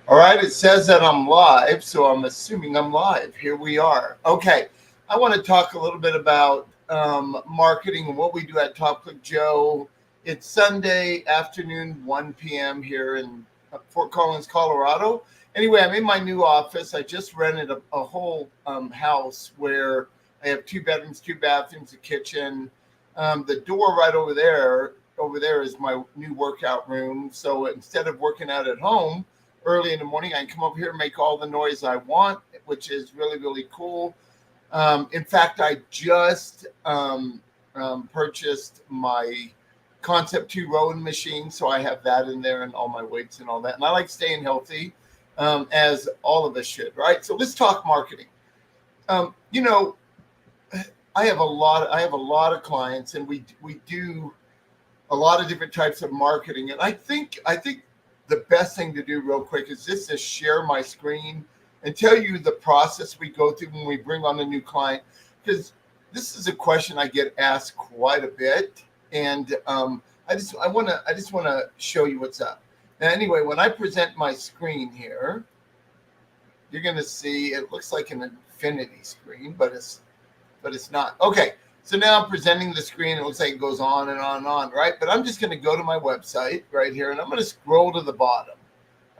All right, it says that I'm live, so I'm assuming I'm live. Here we are. Okay, I want to talk a little bit about marketing and what we do at Top Click Joe. It's Sunday afternoon, 1 p.m. here in Fort Collins, Colorado. Anyway, I'm in my new office. I just rented a whole house where I have 2 bedrooms, 2 bathrooms, a kitchen. The door right over there is my new workout room. So instead of working out at home, early in the morning, I can come over here and make all the noise I want, which is really, really cool. In fact, I just purchased my Concept 2 rowing machine, so I have that in there and all my weights and all that. And I like staying healthy, as all of us should, right? So let's talk marketing. Um, you know, I have a lot of clients, and we do a lot of different types of marketing. And I think the best thing to do real quick is just to share my screen and tell you the process we go through when we bring on a new client, because this is a question I get asked quite a bit, and I just want to show you what's up. Now, anyway, when I present my screen here, you're going to see it looks like an infinity screen, but it's not. Okay, so now I'm presenting the screen. It looks like it goes on and on and on, right? But I'm just going to go to my website right here, and I'm going to scroll to the bottom,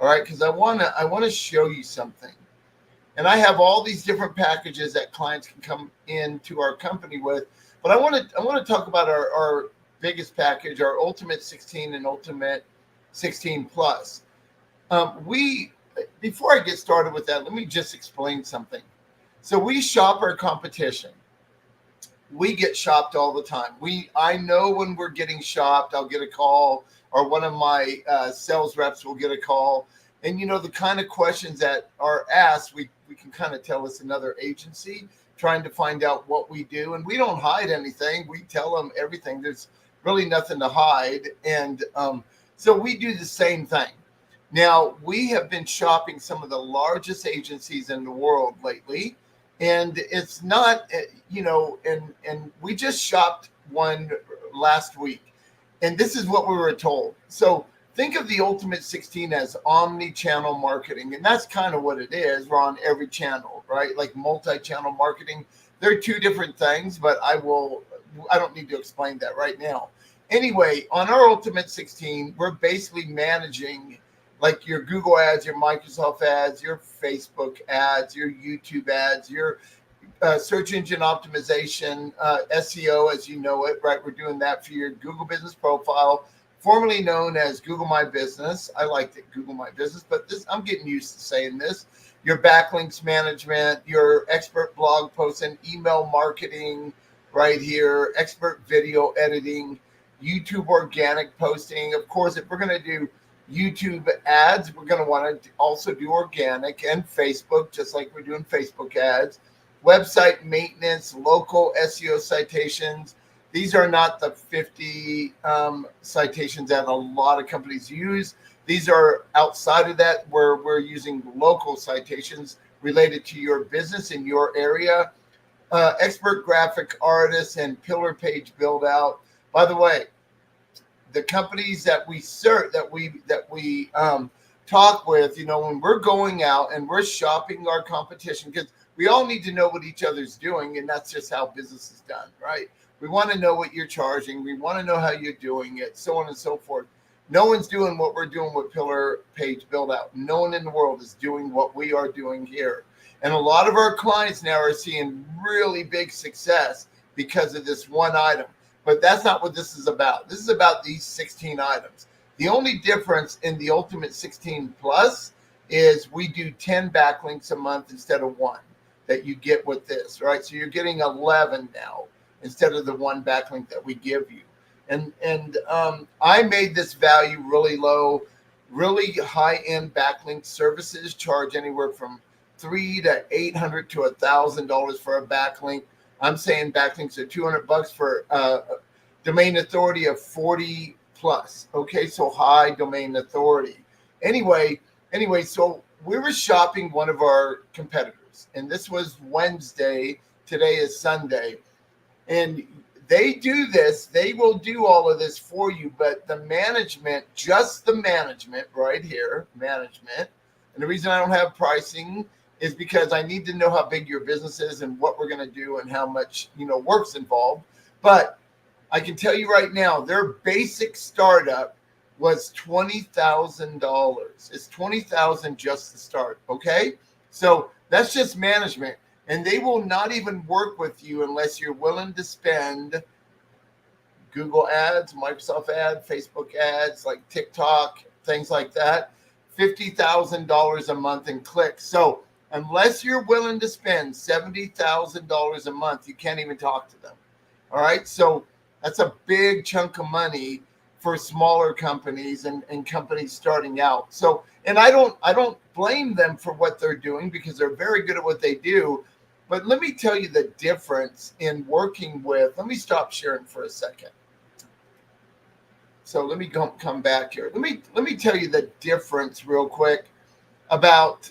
all right? Because I want to show you something. And I have all these different packages that clients can come into our company with. But I want to talk about our biggest package, our Ultimate 16 and Ultimate 16 Plus. We Before I get started with that, let me just explain something. So we shop our competition. We get shopped all the time. I know when we're getting shopped, I'll get a call, or one of my sales reps will get a call. And the kind of questions that are asked, we can kind of tell it's another agency trying to find out what we do. And we don't hide anything. We tell them everything. There's really nothing to hide. And so we do the same thing. Now, we have been shopping some of the largest agencies in the world lately, and it's not, and we just shopped one last week, and this is what we were told. So think of the Ultimate 16 as omni-channel marketing, and that's kind of what it is. We're on every channel, right? Like multi-channel marketing. They're two different things, but I don't need to explain that right now. Anyway, on our Ultimate 16, we're basically managing like your Google ads, your Microsoft ads, your Facebook ads, your YouTube ads, your search engine optimization, SEO as you know it, right? We're doing that for your Google Business Profile, formerly known as Google My Business. I liked it, Google My Business, but I'm getting used to saying this. Your backlinks management, your expert blog posts and email marketing right here, expert video editing, YouTube organic posting. Of course, if we're going to do YouTube ads, we're going to want to also do organic, and Facebook, just like we're doing Facebook ads, website maintenance, local SEO citations. These are not the 50 citations that a lot of companies use. These are outside of that, where we're using local citations related to your business in your area. Expert graphic artists and pillar page build out. By the way, the companies that we search, that we talk with, when we're going out and we're shopping our competition, because we all need to know what each other's doing, and that's just how business is done, right? We want to know what you're charging. We want to know how you're doing it, so on and so forth. No one's doing what we're doing with pillar page build out. No one in the world is doing what we are doing here. And a lot of our clients now are seeing really big success because of this one item. But that's not what this is about. This is about these 16 items. The only difference in the Ultimate 16 Plus is we do 10 backlinks a month instead of one that you get with this, right? So you're getting 11 now instead of the one backlink that we give you. And I made this value really low. Really high-end backlink services charge anywhere from $300 to $800 to $1,000 for a backlink. I'm saying backlinks are $200 for domain authority of 40 plus. Okay, so high domain authority. Anyway, so we were shopping one of our competitors, and this was Wednesday. Today is Sunday, and they do this. They will do all of this for you, but the management, just the management right here, management, And the reason I don't have pricing is because I need to know how big your business is and what we're going to do and how much, work's involved. But I can tell you right now, their basic startup was $20,000. It's $20,000 just to start. Okay. So that's just management. And they will not even work with you unless you're willing to spend Google ads, Microsoft ads, Facebook ads, like TikTok, things like that, $50,000 a month in clicks. So unless you're willing to spend $70,000 a month, you can't even talk to them. All right. So that's a big chunk of money for smaller companies and companies starting out. So, and I don't blame them for what they're doing because they're very good at what they do. But let me tell you the difference in working with, let me stop sharing for a second. So let me come back here. Let me tell you the difference real quick about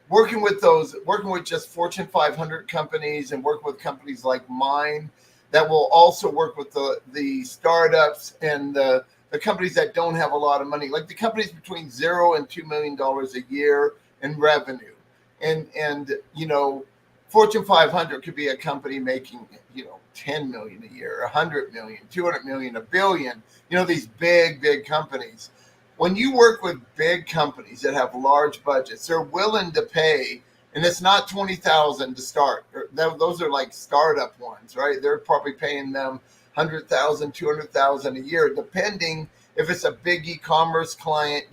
working with just Fortune 500 companies and working with companies like mine that will also work with the startups and the companies that don't have a lot of money, like the companies between $0 and $2 million a year in revenue. And Fortune 500 could be a company making, 10 million a year, 100 million, 200 million, a billion, these big companies. When you work with big companies that have large budgets, they're willing to pay, and it's not $20,000 to start. Those are like startup ones, right? They're probably paying them $100,000, $200,000 a year, depending if it's a big e-commerce client,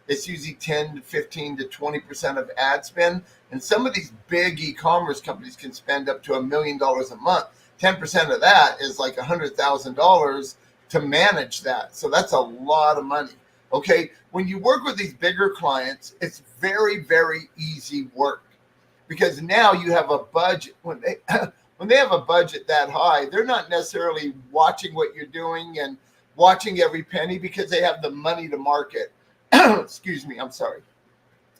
it's usually 10 to 15 to 20% of ad spend. And some of these big e-commerce companies can spend up to $1 million a month. 10% of that is like $100,000 to manage that. So that's a lot of money. Okay. When you work with these bigger clients, it's very, very easy work because now you have a budget. When they have a budget that high, they're not necessarily watching what you're doing and watching every penny because they have the money to market. Excuse me, I'm sorry.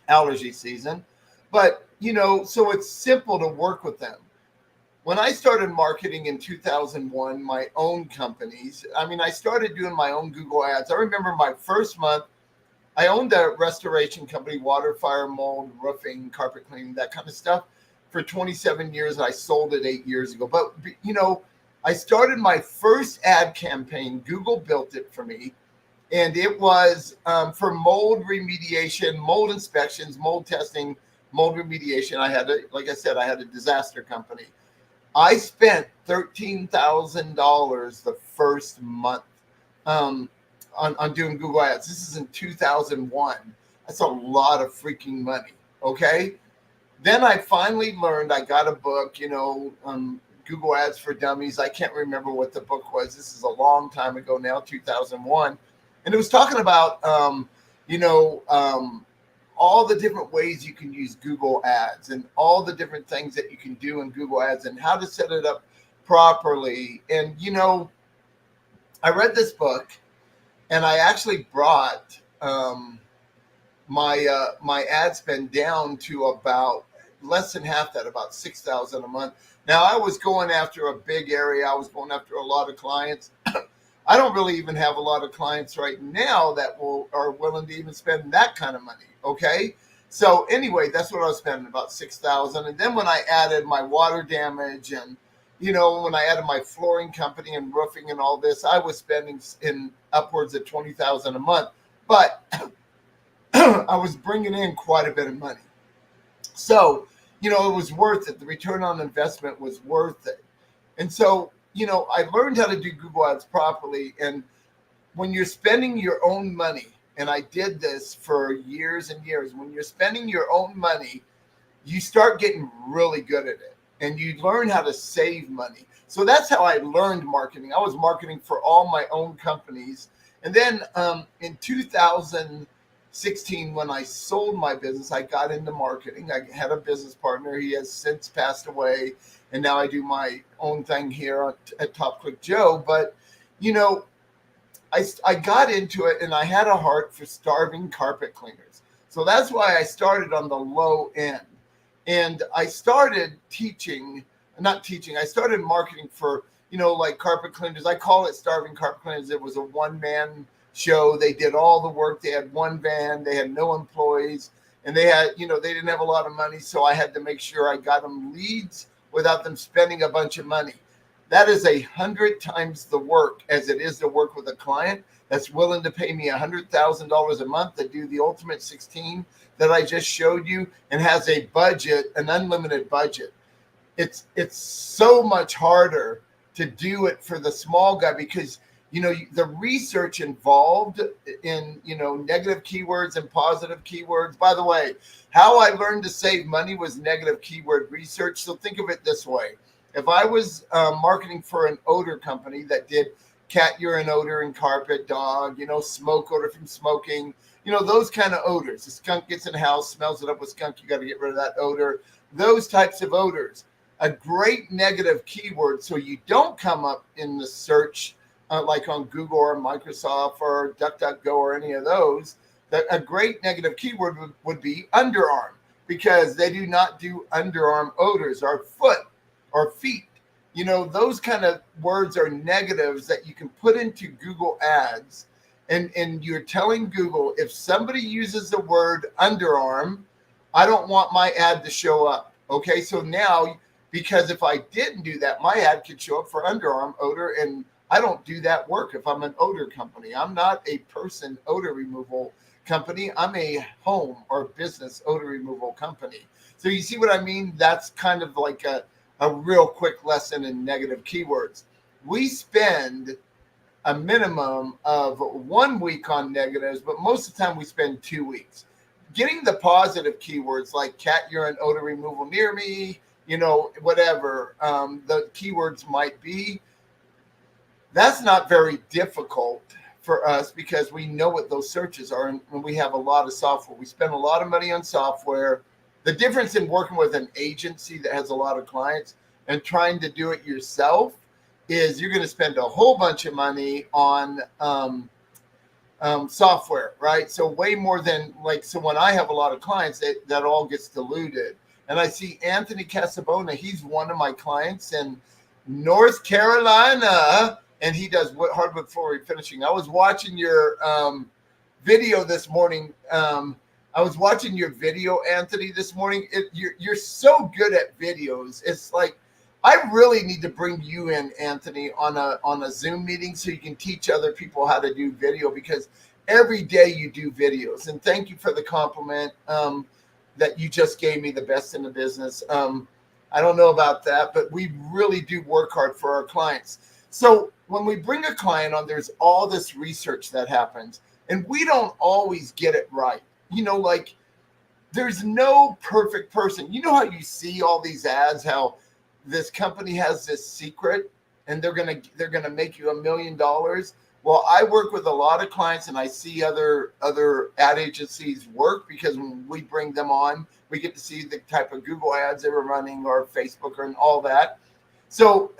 Allergy season. But, so it's simple to work with them. When I started marketing in 2001, my own companies, I started doing my own Google ads. I remember my first month, I owned a restoration company, water, fire, mold, roofing, carpet cleaning, that kind of stuff for 27 years. I sold it 8 years ago. But, I started my first ad campaign. Google built it for me. And it was for mold remediation, mold inspections, mold testing, mold remediation. I had a disaster company. I spent $13,000 the first month on doing Google ads. This is in 2001. That's a lot of freaking money. Okay. Then I finally learned, I got a book, Google Ads for Dummies. I can't remember what the book was. This is a long time ago now, 2001. And it was talking about, all the different ways you can use Google Ads and all the different things that you can do in Google Ads and how to set it up properly. And, I read this book and I actually brought my ad spend down to about less than half that, about $6,000 a month. Now, I was going after a big area. I was going after a lot of clients. I don't really even have a lot of clients right now that are willing to even spend that kind of money. Okay. So anyway, that's what I was spending, about $6,000. And then when I added my water damage and, when I added my flooring company and roofing and all this, I was spending in upwards of $20,000 a month, but I was bringing in quite a bit of money. So, it was worth it. The return on investment was worth it. And so, I learned how to do Google Ads properly. And when you're spending your own money, and I did this for years and years, when you're spending your own money, you start getting really good at it and you learn how to save money. So that's how I learned marketing. I was marketing for all my own companies. And then in 2016, when I sold my business, I got into marketing. I had a business partner. He has since passed away. And now I do my own thing here at Top Click Joe. But, I got into it and I had a heart for starving carpet cleaners. So that's why I started on the low end. And I started I started marketing for, like carpet cleaners. I call it starving carpet cleaners. It was a one-man show. They did all the work. They had one van. They had no employees, and they had, they didn't have a lot of money. So I had to make sure I got them leads without them spending a bunch of money. That is 100 times the work as it is to work with a client that's willing to pay me $100,000 a month to do the Ultimate 16 that I just showed you, and has a budget, an unlimited budget. It's so much harder to do it for the small guy because the research involved in negative keywords and positive keywords. By the way, how I learned to save money was negative keyword research. So think of it this way: if I was marketing for an odor company that did cat urine odor and carpet, dog, smoke odor from smoking, those kind of odors. The skunk gets in the house, smells it up with skunk, you got to get rid of that odor. Those types of odors. A great negative keyword, so you don't come up in the search like on Google or Microsoft or DuckDuckGo or any of those. That a great negative keyword would be underarm, because they do not do underarm odors, or foot or feet. Those kind of words are negatives that you can put into Google Ads. And you're telling Google, if somebody uses the word underarm, I don't want my ad to show up. Okay, so now, because if I didn't do that, my ad could show up for underarm odor, and I don't do that work if I'm an odor company. I'm not a person odor removal company. I'm a home or business odor removal company. So you see what I mean? That's kind of like a real quick lesson in negative keywords. We spend a minimum of 1 week on negatives, but most of the time we spend 2 weeks. Getting the positive keywords like cat urine odor removal near me, whatever the keywords might be, that's not very difficult for us because we know what those searches are, and we have a lot of software. We spend a lot of money on software. The difference in working with an agency that has a lot of clients and trying to do it yourself is you're going to spend a whole bunch of money on software, right? So way more than so when I have a lot of clients, that all gets diluted. And I see Anthony Casabona, he's one of my clients in North Carolina, and he does hardwood floor refinishing. I was watching your video this morning. I was watching your video, Anthony, this morning. You're so good at videos. It's like, I really need to bring you in, Anthony, on a Zoom meeting so you can teach other people how to do video, because every day you do videos. And thank you for the compliment that you just gave me, the best in the business. I don't know about that, but we really do work hard for our clients. So when we bring a client on, there's all this research that happens, and we don't always get it right. There's no perfect person. You know how you see all these ads, how this company has this secret and they're gonna make you $1 million. Well, I work with a lot of clients, and I see other ad agencies work, because when we bring them on, we get to see the type of Google ads they were running, or Facebook, and all that. So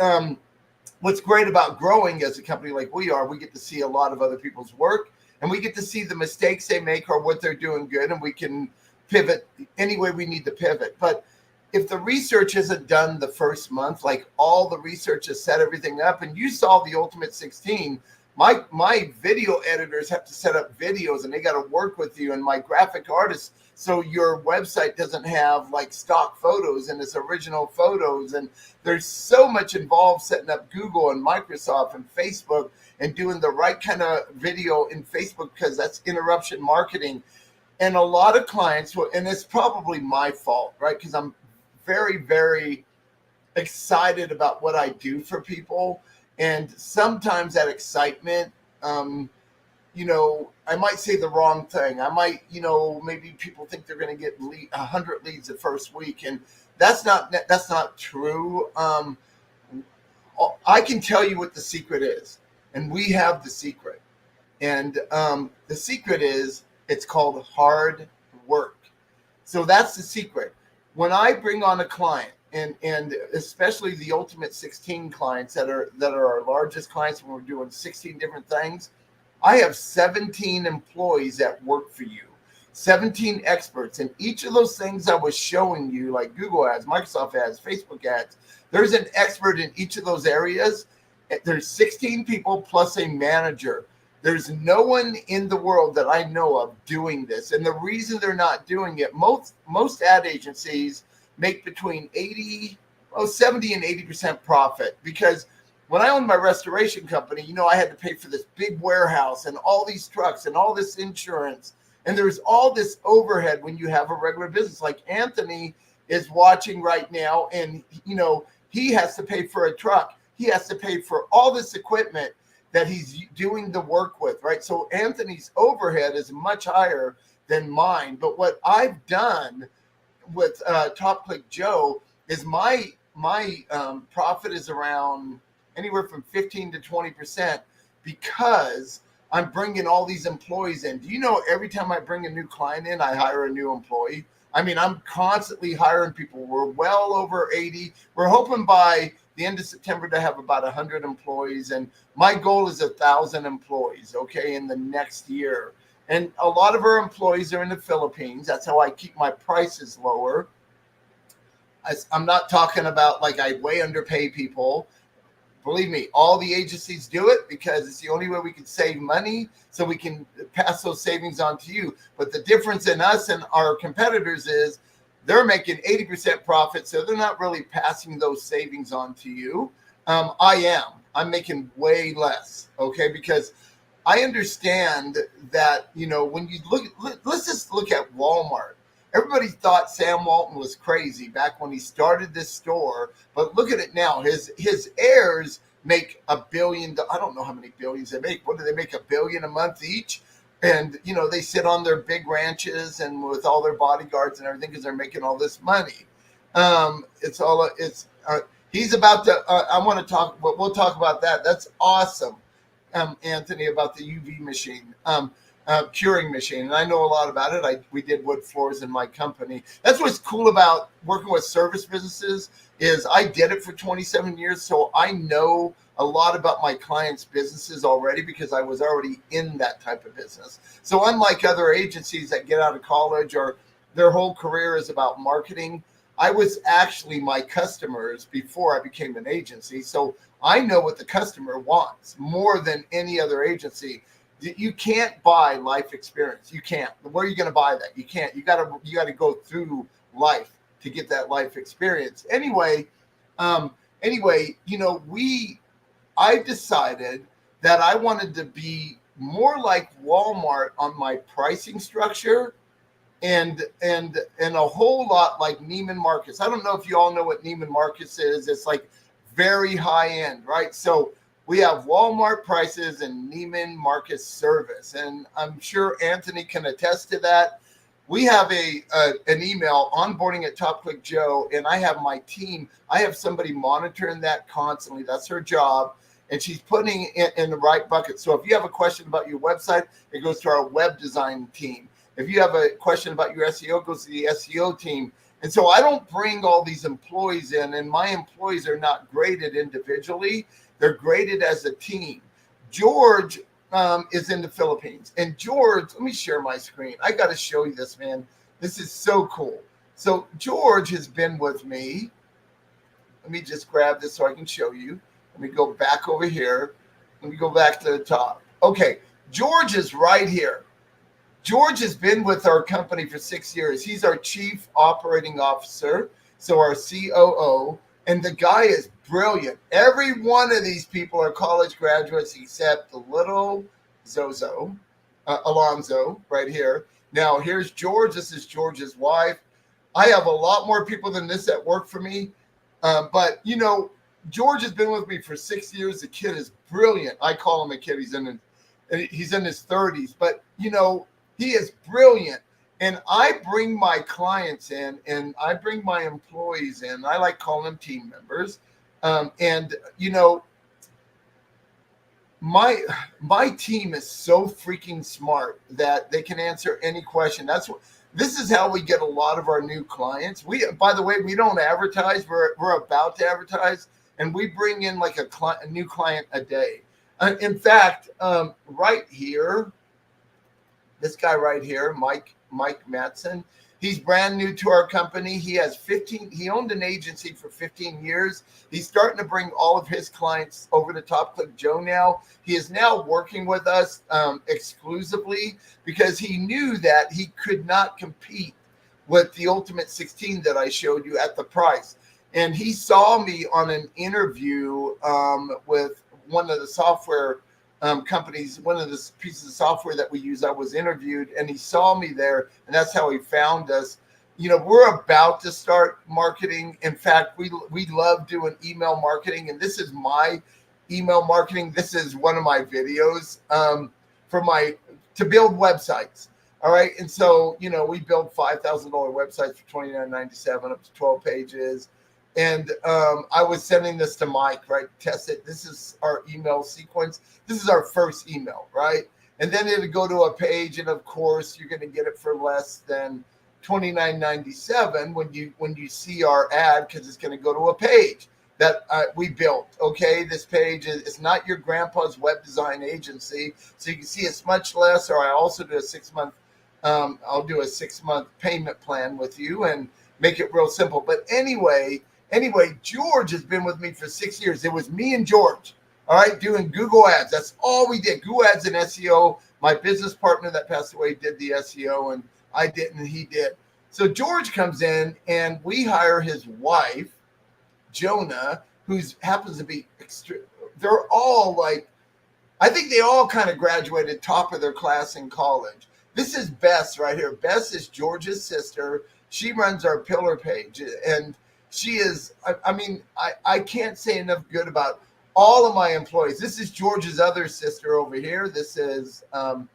what's great about growing as a company like we are, we get to see a lot of other people's work, and we get to see the mistakes they make or what they're doing good, and we can pivot any way we need to pivot. But if the research isn't done the first month, like all the research has set everything up, and you saw the Ultimate 16, my video editors have to set up videos, and they got to work with you, and my graphic artists, so your website doesn't have stock photos and it's original photos. And there's so much involved setting up Google and Microsoft and Facebook and doing the right kind of video in Facebook, because that's interruption marketing. And a lot of clients, and it's probably my fault, right? Because I'm very, very excited about what I do for people. And sometimes that excitement, I might say the wrong thing. I might, maybe people think they're going to get 100 leads the first week. And that's not true. I can tell you what the secret is. And we have the secret. And the secret is, it's called hard work. So that's the secret. When I bring on a client, and especially the Ultimate 16 clients that are our largest clients, when we're doing 16 different things, I have 17 employees that work for you, 17 experts. And each of those things I was showing you, like Google ads, Microsoft ads, Facebook ads, there's an expert in each of those areas. There's 16 people plus a manager. There's no one in the world that I know of doing this. And the reason they're not doing it, most ad agencies make between 70 and 80% profit, because when I owned my restoration company, I had to pay for this big warehouse and all these trucks and all this insurance. And there's all this overhead when you have a regular business. Like Anthony is watching right now, and, he has to pay for a truck. He has to pay for all this equipment that he's doing the work with, right? So Anthony's overhead is much higher than mine. But what I've done with Top Click Joe is my profit is around anywhere from 15 to 20%, because I'm bringing all these employees in. Do you know every time I bring a new client in, I hire a new employee? I mean, I'm constantly hiring people. We're well over 80. We're hoping by the end of September to have about 100 employees. And my goal is 1,000 employees, okay, in the next year. And a lot of our employees are in the Philippines. That's how I keep my prices lower. I'm not talking about like I way underpay people. Believe me, all the agencies do it because it's the only way we can save money, so we can pass those savings on to you. But the difference in us and our competitors is they're making 80% profit, so they're not really passing those savings on to you. I'm making way less, okay? Because I understand that, when you let's just look at Walmart. Everybody thought Sam Walton was crazy back when he started this store, but look at it now. His heirs make $1 billion. I don't know how many billions they make. What do they make? $1 billion a month each? And, they sit on their big ranches and with all their bodyguards and everything because they're making all this money. He's about to, I want to talk, but we'll talk about that. That's awesome, Anthony, about the UV machine. Curing machine, and I know a lot about it. We did wood floors in my company. That's what's cool about working with service businesses, is I did it for 27 years, so I know a lot about my clients' businesses already because I was already in that type of business. So unlike other agencies that get out of college or their whole career is about marketing, I was actually my customers before I became an agency. So I know what the customer wants more than any other agency. You can't buy life experience. You can't. Where are you going to buy that? You can't. You got to go through life to get that life experience. Anyway, I decided that I wanted to be more like Walmart on my pricing structure, and a whole lot like Neiman Marcus. I don't know if you all know what Neiman Marcus is. It's like very high end, right? So we have Walmart prices and Neiman Marcus service, and I'm sure Anthony can attest to that. We have an email, onboarding at Top Click Joe, and I have my team. I have somebody monitoring that constantly. That's her job, and she's putting it in the right bucket. So if you have a question about your website, it goes to our web design team. If you have a question about your SEO, it goes to the SEO team. And so I don't bring all these employees in, and my employees are not graded individually. They're graded as a team. George is in the Philippines. And George, let me share my screen. I got to show you this, man. This is so cool. So George has been with me. Let me just grab this so I can show you. Let me go back over here. Let me go back to the top. Okay, George is right here. George has been with our company for 6 years. He's our chief operating officer, so our COO. And the guy is brilliant. Every one of these people are college graduates except the little Zozo, Alonzo, right here. Now, here's George. This is George's wife. I have a lot more people than this that work for me. But, George has been with me for 6 years. The kid is brilliant. I call him a kid. He's in his 30s. But, he is brilliant. And I bring my clients in, and I bring my employees in. I like calling them team members. My team is so freaking smart that they can answer any question. This is how we get a lot of our new clients. By the way, we don't advertise. We're about to advertise, and we bring in like a new client a day. In fact, right here, this guy right here, Mike Mike Matson. He's brand new to our company. He owned an agency for 15 years. He's starting to bring all of his clients over to Top Click Joe now. He is now working with us exclusively because he knew that he could not compete with the Ultimate 16 that I showed you at the price. And he saw me on an interview with one of the software companies, one of the pieces of software that we use. I was interviewed and he saw me there, and that's how he found us. You know, we're about to start marketing. In fact, we love doing email marketing, and this is my email marketing. This is one of my videos to build websites. All right. And so, you know, we build $5,000 websites for $29.97 up to 12 pages. And I was sending this to Mike, right? Test it. This is our email sequence. This is our first email, right? And then it'll go to a page, and of course, you're going to get it for less than $29.97 when you see our ad, because it's going to go to a page that we built. Okay, this page is not your grandpa's web design agency, so you can see it's much less. Or I also do a 6 month. I'll do a 6 month payment plan with you and make it real simple. But anyway, George has been with me for 6 years. It was me and George, all right, doing Google ads. That's all we did. Google ads and SEO. My business partner that passed away did the SEO, and I didn't, and he did. So George comes in, and we hire his wife, Jonah, who happens to be extreme. They're all like, I think they all kind of graduated top of their class in college. This is Bess right here. Bess is George's sister. She runs our pillar page, and she is, I can't say enough good about all of my employees. This is George's other sister over here. This is, oh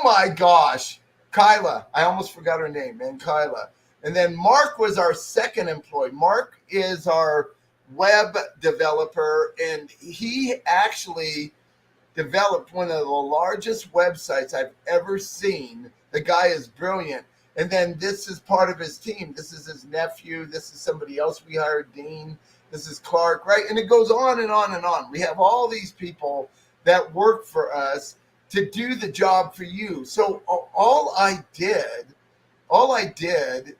my gosh, Kyla. I almost forgot her name, man, Kyla. And then Mark was our second employee. Mark is our web developer, and he actually developed one of the largest websites I've ever seen. The guy is brilliant. And then this is part of his team. This is his nephew. This is somebody else we hired, Dean. This is Clark, right? And it goes on and on and on. We have all these people that work for us to do the job for you. So all I did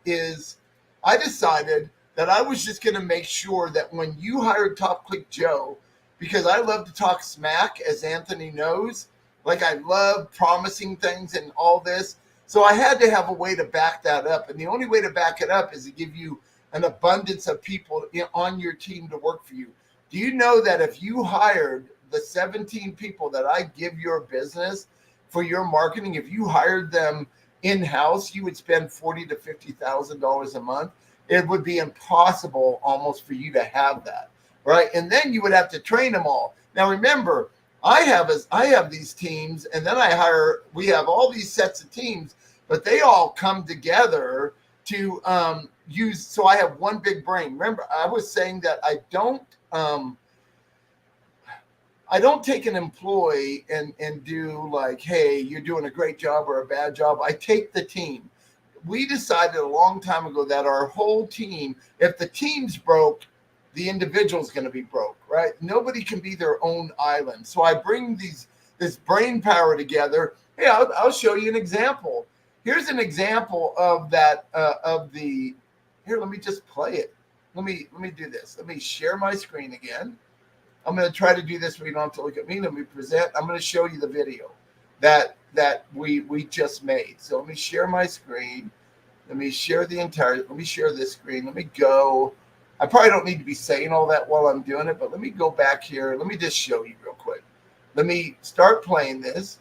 is I decided that I was just going to make sure that when you hired Top Click Joe, because I love to talk smack, as Anthony knows, like I love promising things and all this. So I had to have a way to back that up. And the only way to back it up is to give you an abundance of people on your team to work for you. Do you know that if you hired the 17 people that I give your business for your marketing, if you hired them in-house, you would spend $40,000 to $50,000 a month? It would be impossible almost for you to have that, right? And then you would have to train them all. Now, remember, I have these teams, and then we have all these sets of teams, but they all come together to use. So I have one big brain. Remember, I was saying that I don't take an employee and do like, hey, you're doing a great job or a bad job. I take the team. We decided a long time ago that our whole team, if the team's broke, the individual's going to be broke, right? Nobody can be their own island. So I bring this brain power together. Hey, I'll show you an example. Here's an example of that, here, let me just play it. Let me do this. Let me share my screen again. I'm going to try to do this where you don't have to look at me. Let me present. I'm going to show you the video that we just made. So let me share my screen. Let me share let me share this screen. Let me go. I probably don't need to be saying all that while I'm doing it, but let me go back here. Let me just show you real quick. Let me start playing this.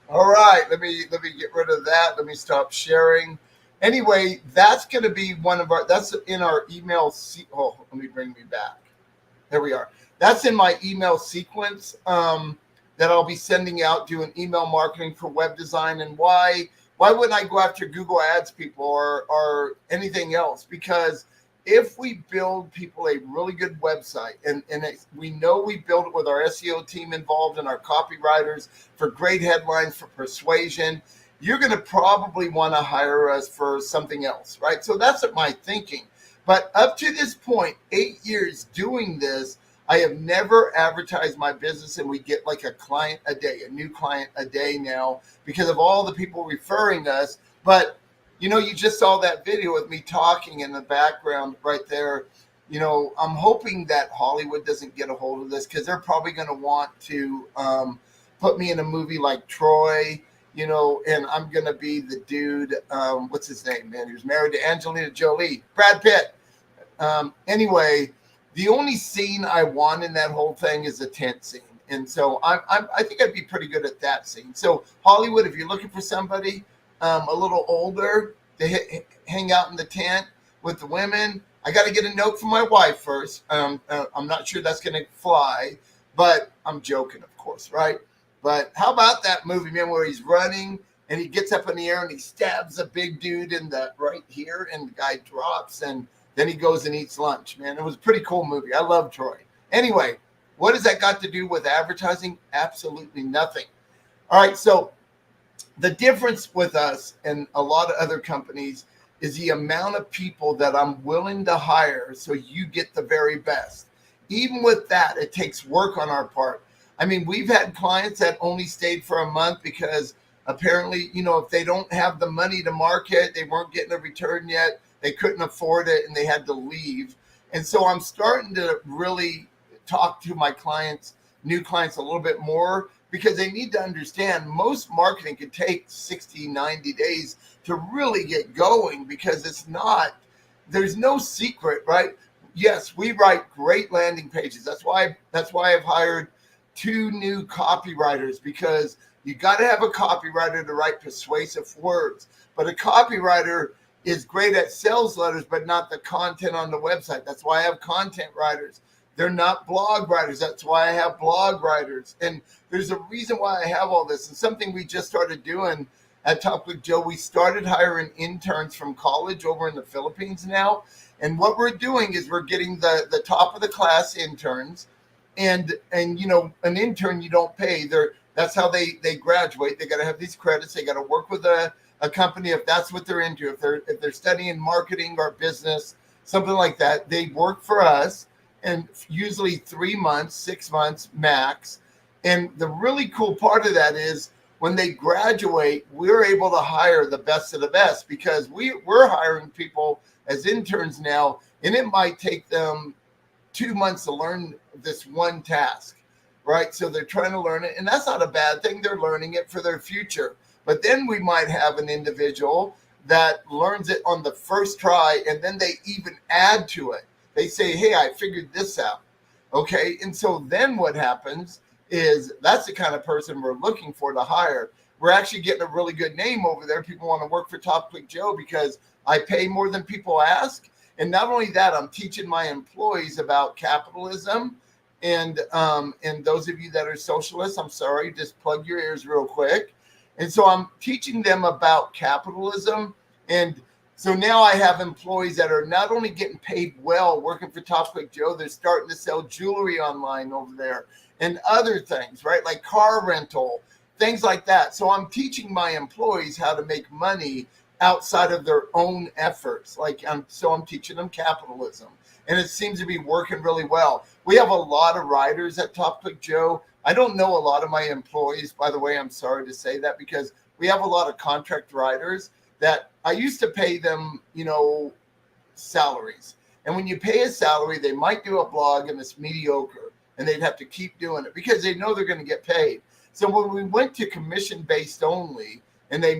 All right, let me get rid of that. Let me stop sharing. Anyway, that's going to be one of our. That's in our email. Oh, let me bring me back. There we are. That's in my email sequence that I'll be sending out, doing email marketing for web design. And why wouldn't I go after Google Ads people or anything else? Because if we build people a really good website, and we know we build it with our SEO team involved and our copywriters for great headlines, for persuasion, you're going to probably want to hire us for something else, right? So that's my thinking. But up to this point, 8 years doing this, I have never advertised my business, and we get like a client a day, a new client a day now because of all the people referring us. But you just saw that video with me talking in the background right there. I'm hoping that Hollywood doesn't get a hold of this because they're probably going to want to put me in a movie like Troy, and I'm going to be the dude. What's his name, man? He was married to Angelina Jolie, Brad Pitt. Anyway, the only scene I want in that whole thing is a tent scene. And so I think I'd be pretty good at that scene. So Hollywood, if you're looking for somebody a little older to hang out in the tent with the women, I got to get a note from my wife first. I'm not sure that's going to fly, but I'm joking, of course, right? But how about that movie, man, where he's running and he gets up in the air and he stabs a big dude in the right here and the guy drops and then he goes and eats lunch, man. It was a pretty cool movie. I love Troy. Anyway, what has that got to do with advertising? Absolutely nothing. All right, so the difference with us and a lot of other companies is the amount of people that I'm willing to hire so you get the very best. Even with that, it takes work on our part. I mean, we've had clients that only stayed for a month because apparently, if they don't have the money to market, they weren't getting a return yet, they couldn't afford it, and they had to leave. And so I'm starting to really talk to my clients, new clients, a little bit more because they need to understand most marketing can take 60, 90 days to really get going because there's no secret, right? Yes, we write great landing pages. That's why I've hired 2 new copywriters because you got to have a copywriter to write persuasive words. But a copywriter is great at sales letters, but not the content on the website. That's why I have content writers. They're not blog writers. That's why I have blog writers. And there's a reason why I have all this. And something we just started doing at Top Click Joe, we started hiring interns from college over in the Philippines now. And what we're doing is we're getting the top of the class interns. And an intern you don't pay. That's how they graduate. They got to have these credits. They got to work with a company if that's what they're into. If they're studying marketing or business, something like that, they work for us, and usually 3 months, 6 months max. And the really cool part of that is when they graduate, we're able to hire the best of the best because we're hiring people as interns now, and it might take them 2 months to learn this one task, right? So they're trying to learn it, and that's not a bad thing. They're learning it for their future. But then we might have an individual that learns it on the first try, and then they even add to it. They say, hey, I figured this out. Okay. And so then what happens is that's the kind of person we're looking for to hire. We're actually getting a really good name over there. People want to work for Top Click Joe because I pay more than people ask. And not only that, I'm teaching my employees about capitalism. And those of you that are socialists, I'm sorry, just plug your ears real quick. And so I'm teaching them about capitalism. And so now I have employees that are not only getting paid well working for Top Click Joe, they're starting to sell jewelry online over there and other things, right? Like car rental, things like that. So I'm teaching my employees how to make money outside of their own efforts. So I'm teaching them capitalism. And it seems to be working really well. We have a lot of writers at Top Click Joe. I don't know a lot of my employees, by the way. I'm sorry to say that because we have a lot of contract writers that I used to pay them, salaries. And when you pay a salary, they might do a blog and it's mediocre and they'd have to keep doing it because they know they're going to get paid. So when we went to commission based only and they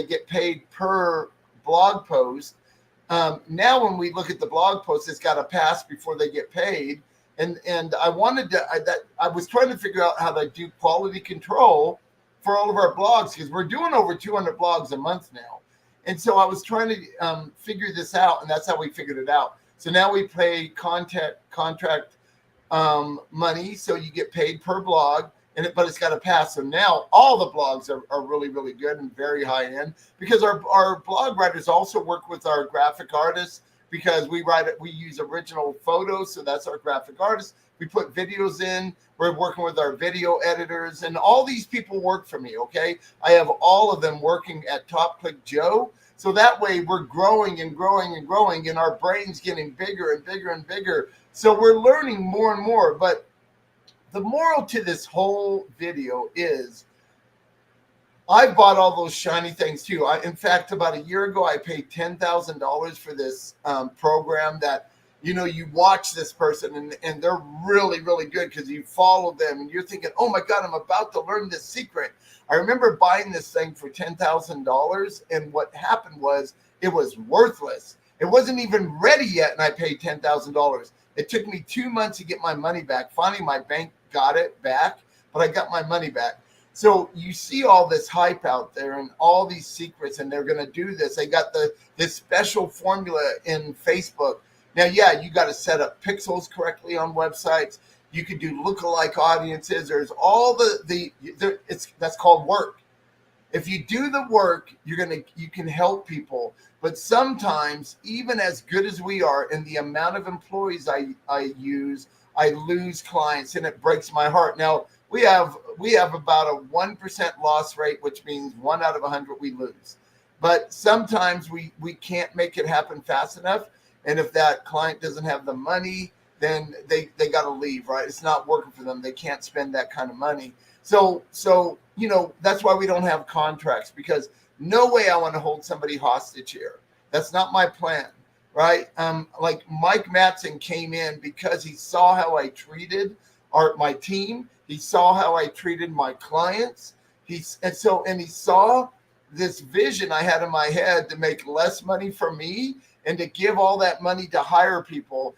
get paid per blog post, now when we look at the blog post, it's got to pass before they get paid. And I was trying to figure out how to do quality control for all of our blogs, because we're doing over 200 blogs a month now. And so I was trying to figure this out, and that's how we figured it out. So now we pay contract money, so you get paid per blog, but it's got to pass. So now all the blogs are really, really good and very high end, because our blog writers also work with our graphic artists, because we use original photos, so that's our graphic artist. We put videos in. We're working with our video editors, and all these people work for me, okay? I have all of them working at Top Click Joe. So that way we're growing and growing and growing, and our brain's getting bigger and bigger and bigger. So we're learning more and more. But the moral to this whole video is, I bought all those shiny things too. In fact, about a year ago, I paid $10,000 for this program that, you watch this person and they're really, really good because you follow them and you're thinking, oh my God, I'm about to learn this secret. I remember buying this thing for $10,000, and what happened was it was worthless. It wasn't even ready yet, and I paid $10,000. It took me 2 months to get my money back. Finally, my bank got it back, but I got my money back. So you see all this hype out there and all these secrets, and they're going to do this. They got this special formula in Facebook. Now, yeah, you got to set up pixels correctly on websites. You can do lookalike audiences. There's all that's called work. If you do the work, you can help people. But sometimes, even as good as we are, and the amount of employees I use, I lose clients, and it breaks my heart. Now, we have about a 1% loss rate, which means 1 out of 100 we lose. But sometimes we can't make it happen fast enough. And if that client doesn't have the money, then they got to leave, right? It's not working for them. They can't spend that kind of money. So that's why we don't have contracts, because no way I want to hold somebody hostage here. That's not my plan, right? Like Mike Matson came in because he saw how I treated my team. He saw how I treated my clients. He saw this vision I had in my head to make less money for me and to give all that money to hire people.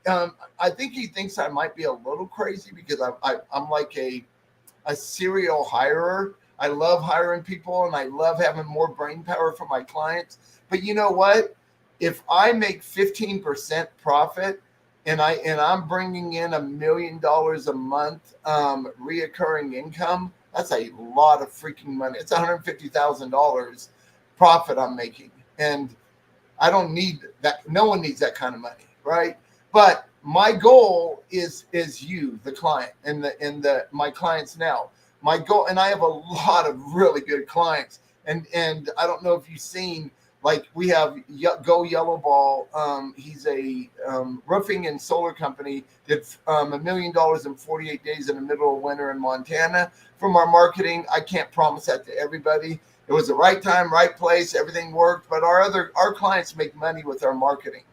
I think he thinks I might be a little crazy, because I'm like a serial hirer. I love hiring people, and I love having more brain power for my clients. But you know what? If I make 15% profit, and I'm bringing in $1 million a month reoccurring income, that's a lot of freaking money. It's $150,000 profit I'm making, and I don't need that. No one needs that kind of money, right? But my goal is you, the client, and my clients now. My goal, and I have a lot of really good clients, and I don't know if you've seen, like, we have Go Yellow Ball. He's a roofing and solar company. Did $1 million in 48 days in the middle of winter in Montana. From our marketing, I can't promise that to everybody. It was the right time, right place. Everything worked, but our clients make money with our marketing,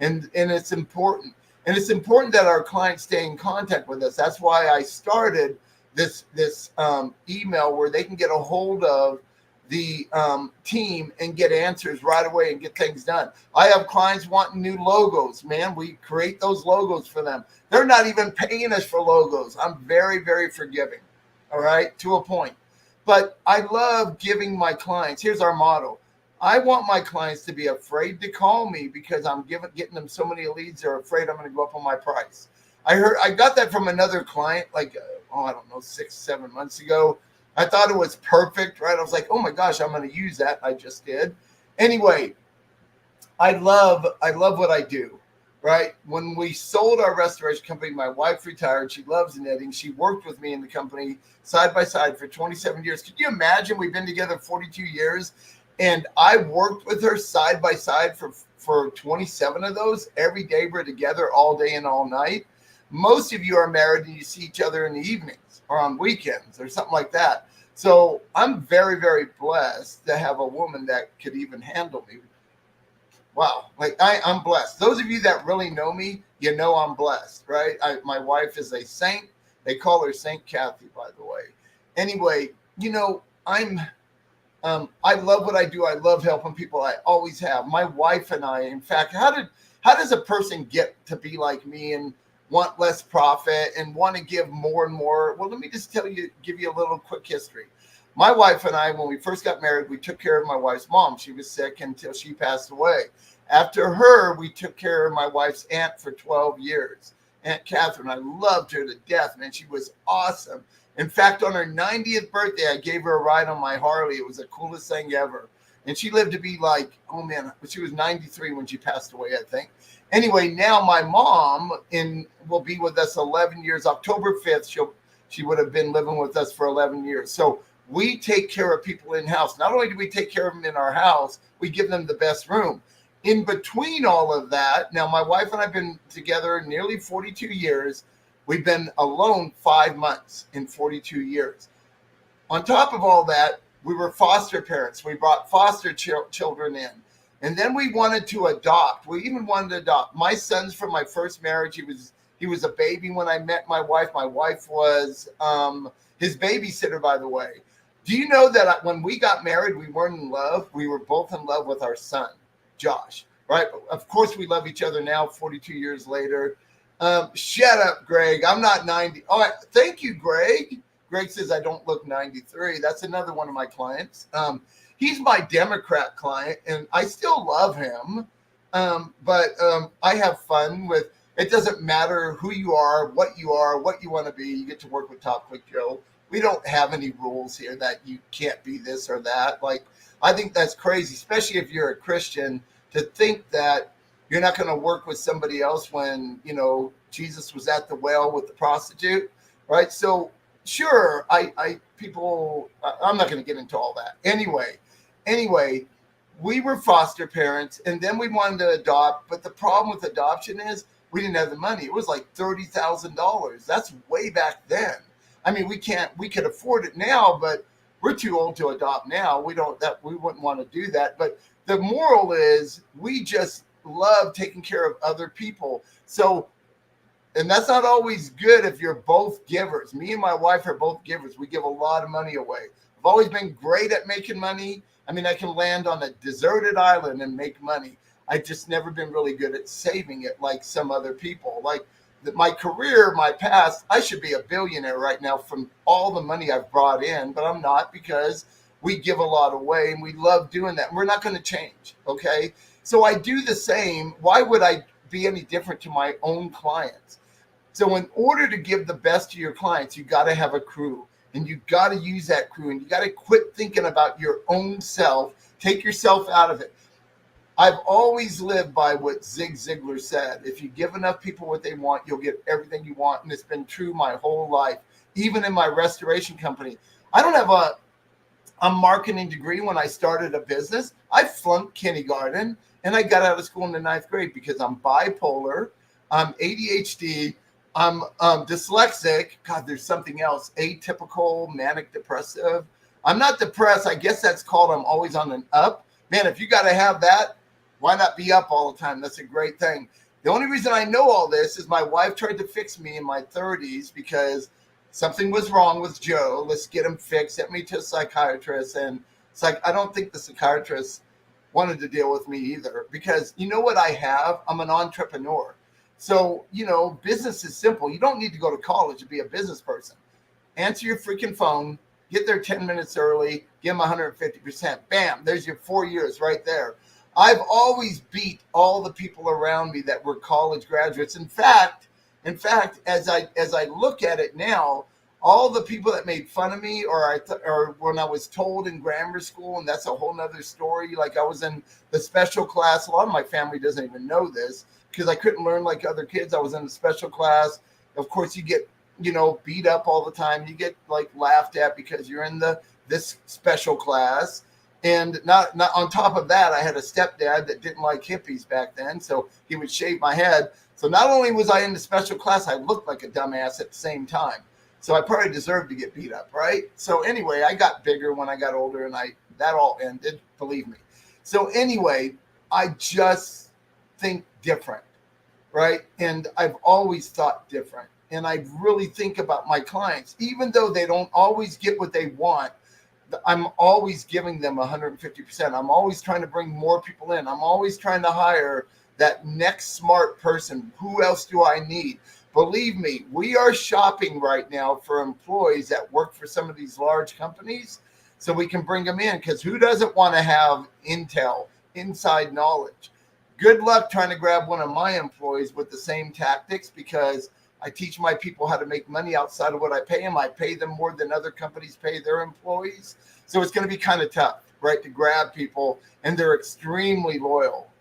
and it's important. And it's important that our clients stay in contact with us. That's why I started this email where they can get a hold of the team and get answers right away and get things done. I have clients wanting new logos, man. We create those logos for them. They're not even paying us for logos. I'm very, very forgiving, all right, to a point. But I love giving my clients, here's our motto. I want my clients to be afraid to call me, because I'm getting them so many leads, they're afraid I'm going to go up on my price. I got that from another client, like, I don't know, 6-7 months ago. I thought it was perfect, right? I was like, oh my gosh, I'm going to use that. I just did. Anyway, I love what I do, right? When we sold our restoration company, my wife retired. She loves knitting. She worked with me in the company side by side for 27 years. Could you imagine? We've been together 42 years, and I worked with her side by side for 27 of those. Every day we're together all day and all night. Most of you are married and you see each other in the evenings or on weekends or something like that. So I'm very, very blessed to have a woman that could even handle me. Wow. Like I'm blessed. Those of you that really know me, you know I'm blessed, right? My wife is a saint. They call her Saint Kathy, by the way. Anyway, I love what I do. I love helping people. I always have. My wife and I, in fact, how does a person get to be like me and want less profit and want to give more and more? Well, let me just give you a little quick history. My wife and I, when we first got married, we took care of my wife's mom. She was sick until she passed away. After her, we took care of my wife's aunt for 12 years. Aunt Catherine, I loved her to death, man. She was awesome. In fact, on her 90th birthday, I gave her a ride on my Harley. It was the coolest thing ever. And she lived to be like, oh man, she was 93 when she passed away, I think. Anyway, now my mom will be with us 11 years. October 5th, she would have been living with us for 11 years. So we take care of people in-house. Not only do we take care of them in our house, we give them the best room. In between all of that, now my wife and I have been together nearly 42 years. We've been alone 5 months in 42 years. On top of all that, we were foster parents. We brought foster children in. And then we wanted to adopt. We even wanted to adopt. My son's from my first marriage. He was a baby when I met my wife. My wife was his babysitter, by the way. Do you know that when we got married, we weren't in love? We were both in love with our son, Josh, right? Of course, we love each other now, 42 years later. Shut up, Greg. I'm not 90. All right. Thank you, Greg. Greg says I don't look 93. That's another one of my clients. He's my Democrat client, and I still love him. But I have fun with it. Doesn't matter who you are, what you want to be. You get to work with Top Click Joe. We don't have any rules here that you can't be this or that. Like, I think that's crazy, especially if you're a Christian, to think that you're not going to work with somebody else when, Jesus was at the well with the prostitute, right? So sure, I'm not going to get into all that. Anyway, we were foster parents, and then we wanted to adopt. But the problem with adoption is we didn't have the money. It was like $30,000. That's way back then. I mean, we could afford it now, but we're too old to adopt now. We wouldn't want to do that. But the moral is we just love taking care of other people. So, and that's not always good if you're both givers. Me and my wife are both givers. We give a lot of money away. I've always been great at making money. I mean, I can land on a deserted island and make money. I've just never been really good at saving it like some other people. Like my career, my past, I should be a billionaire right now from all the money I've brought in, but I'm not because we give a lot away and we love doing that. And we're not going to change, okay? So I do the same. Why would I be any different to my own clients? So in order to give the best to your clients, you got to have a crew, and you got to use that crew, and you got to quit thinking about your own self. Take yourself out of it. I've always lived by what Zig Ziglar said. If you give enough people what they want, you'll get everything you want. And it's been true my whole life, even in my restoration company. I don't have a marketing degree when I started a business. I flunked kindergarten, and I got out of school in the 9th grade because I'm bipolar, I'm ADHD, I'm dyslexic. God, there's something else. Atypical, manic depressive. I'm not depressed. I guess that's called I'm always on an up. Man, if you got to have that, why not be up all the time? That's a great thing. The only reason I know all this is my wife tried to fix me in my 30s because something was wrong with Joe. Let's get him fixed. Sent me to a psychiatrist. And it's like, I don't think the psychiatrist wanted to deal with me either because you know what I have? I'm an entrepreneur. So, business is simple. You don't need to go to college to be a business person. Answer your freaking phone, get there 10 minutes early, give them 150%. Bam, there's your 4 years right there. I've always beat all the people around me that were college graduates. In fact, as I look at it now, all the people that made fun of me or when I was told in grammar school, and that's a whole nother story. Like I was in the special class. A lot of my family doesn't even know this because I couldn't learn like other kids. I was in the special class. Of course, you get, beat up all the time. You get like laughed at because you're in this special class. And not on top of that, I had a stepdad that didn't like hippies back then. So he would shave my head. So not only was I in the special class, I looked like a dumbass at the same time. So I probably deserved to get beat up, right? So anyway, I got bigger when I got older, and that all ended, believe me. So anyway, I just think different, right? And I've always thought different. And I really think about my clients, even though they don't always get what they want. I'm always giving them 150%. I'm always trying to bring more people in. I'm always trying to hire that next smart person. Who else do I need? Believe me, we are shopping right now for employees that work for some of these large companies so we can bring them in, because who doesn't want to have intel, inside knowledge? Good luck trying to grab one of my employees with the same tactics, because I teach my people how to make money outside of what I pay them. I pay them more than other companies pay their employees. So it's going to be kind of tough, right, to grab people, and they're extremely loyal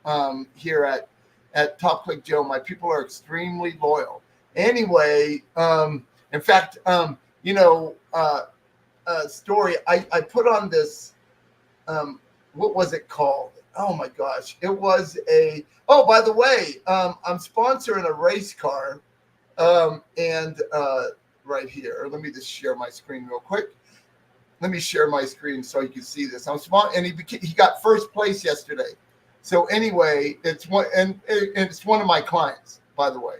here at Top Click Joe. My people are extremely loyal. Anyway, in fact, story, I put on this, what was it called? Oh my gosh, it was by the way, I'm sponsoring a race car, and right here, let me just share my screen real quick. Let me share my screen so you can see this. And he got first place yesterday. So anyway, it's one of my clients, by the way.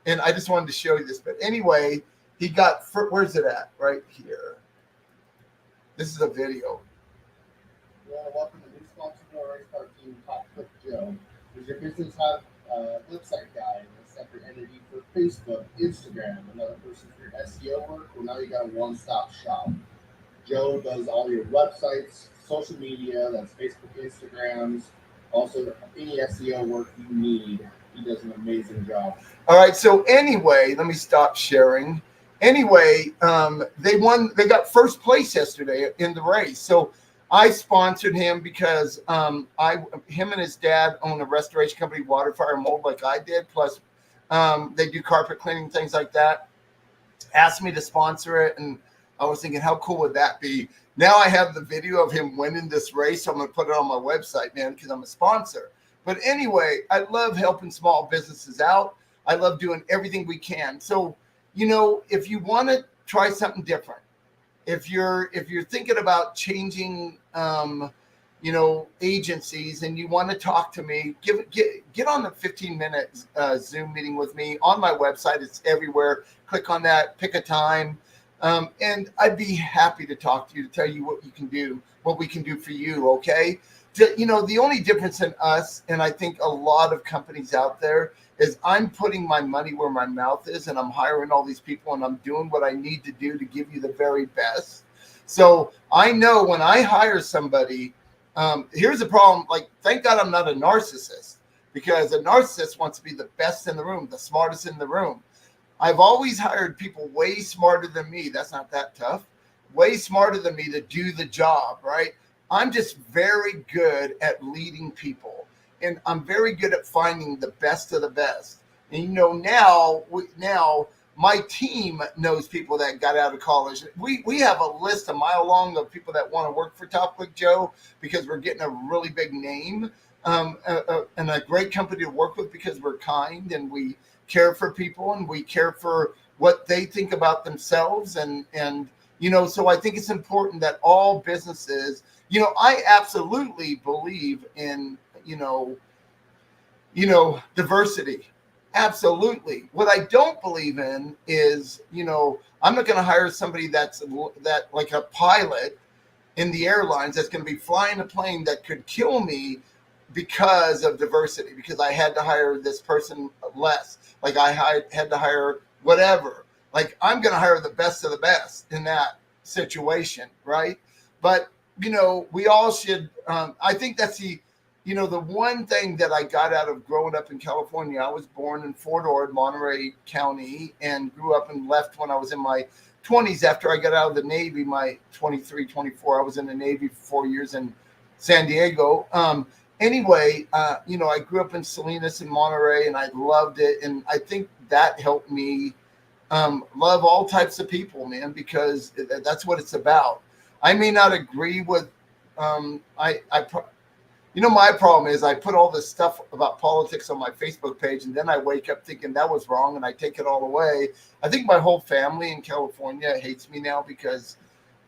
And I just wanted to show you this. But anyway, he got, where's it at? Right here. This is a video. Welcome to the new sponsor of our race car team, Top Click Joe. Does your business have a website guide, a separate entity for Facebook, Instagram, another person for your SEO work? Well, now you got a one-stop shop. Joe does all your websites, social media, that's Facebook, Instagrams, also any SEO work you need. He does an amazing job. All right. So anyway, let me stop sharing. Anyway, they got first place yesterday in the race. So I sponsored him because him and his dad own a restoration company, Water, Fire, Mold, like I did. Plus, they do carpet cleaning, things like that. Asked me to sponsor it, and I was thinking, how cool would that be? Now I have the video of him winning this race, so I'm going to put it on my website, man, because I'm a sponsor. But anyway, I love helping small businesses out. I love doing everything we can. So, if you want to try something different, if you're thinking about changing, agencies, and you want to talk to me, get on the 15-minute Zoom meeting with me on my website. It's everywhere. Click on that, pick a time. And I'd be happy to talk to you, to tell you what you can do, what we can do for you. Okay. The only difference in us, and I think a lot of companies out there, is I'm putting my money where my mouth is, and I'm hiring all these people, and I'm doing what I need to do to give you the very best. So I know when I hire somebody, here's the problem. Like, thank God I'm not a narcissist, because a narcissist wants to be the best in the room, the smartest in the room. I've always hired people way smarter than me. That's not that tough. Way smarter than me to do the job, right? I'm just very good at leading people, and I'm very good at finding the best of the best. And now my team knows people that got out of college. We have a list a mile long of people that want to work for Top Click Joe, because we're getting a really big name, and a great company to work with, because we're kind and we care for people, and we care for what they think about themselves. And so I think it's important that all businesses, I absolutely believe in, diversity. Absolutely. What I don't believe in is, I'm not going to hire somebody that like a pilot in the airlines that's going to be flying a plane that could kill me because of diversity, because I had to hire this person less. Like, I had to hire whatever. Like, I'm going to hire the best of the best in that situation, right? But, we all should, I think that's the one thing that I got out of growing up in California. I was born in Fort Ord, Monterey County, and grew up and left when I was in my 20s after I got out of the Navy, my 23, 24. I was in the Navy for 4 years in San Diego. Anyway, I grew up in Salinas and Monterey, and I loved it. And I think that helped me love all types of people, man, because that's what it's about. I may not agree with, my problem is I put all this stuff about politics on my Facebook page, and then I wake up thinking that was wrong, and I take it all away. I think my whole family in California hates me now because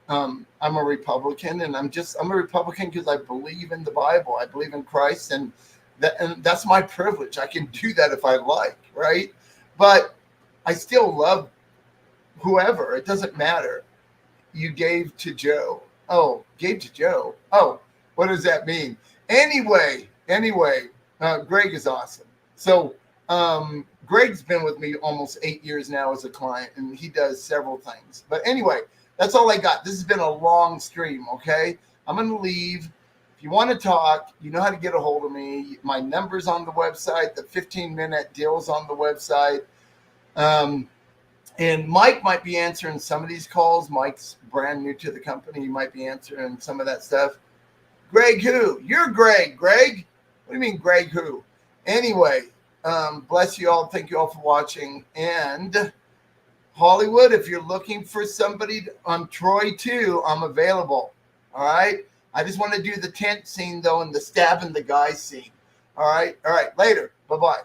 I'm a Republican, and I'm a Republican because I believe in the Bible. I believe in Christ, and that's my privilege. I can do that if I like, right? But I still love whoever. It doesn't matter. You gave to Joe. Oh, gave to Joe. Oh, what does that mean? Anyway, Greg is awesome. So Greg's been with me almost 8 years now as a client, and he does several things. But anyway, That's all I got. This has been a long stream, okay? I'm going to leave. If you want to talk, you know how to get a hold of me. My number's on the website. The 15-minute deal's on the website. And Mike might be answering some of these calls. Mike's brand new to the company. He might be answering some of that stuff. Greg who? You're Greg. Greg? What do you mean Greg who? Anyway, bless you all. Thank you all for watching. And Hollywood, if you're looking for somebody on Troy 2, I'm available. All right? I just want to do the tent scene, though, and the stabbing the guy scene. All right? All right. Later. Bye-bye.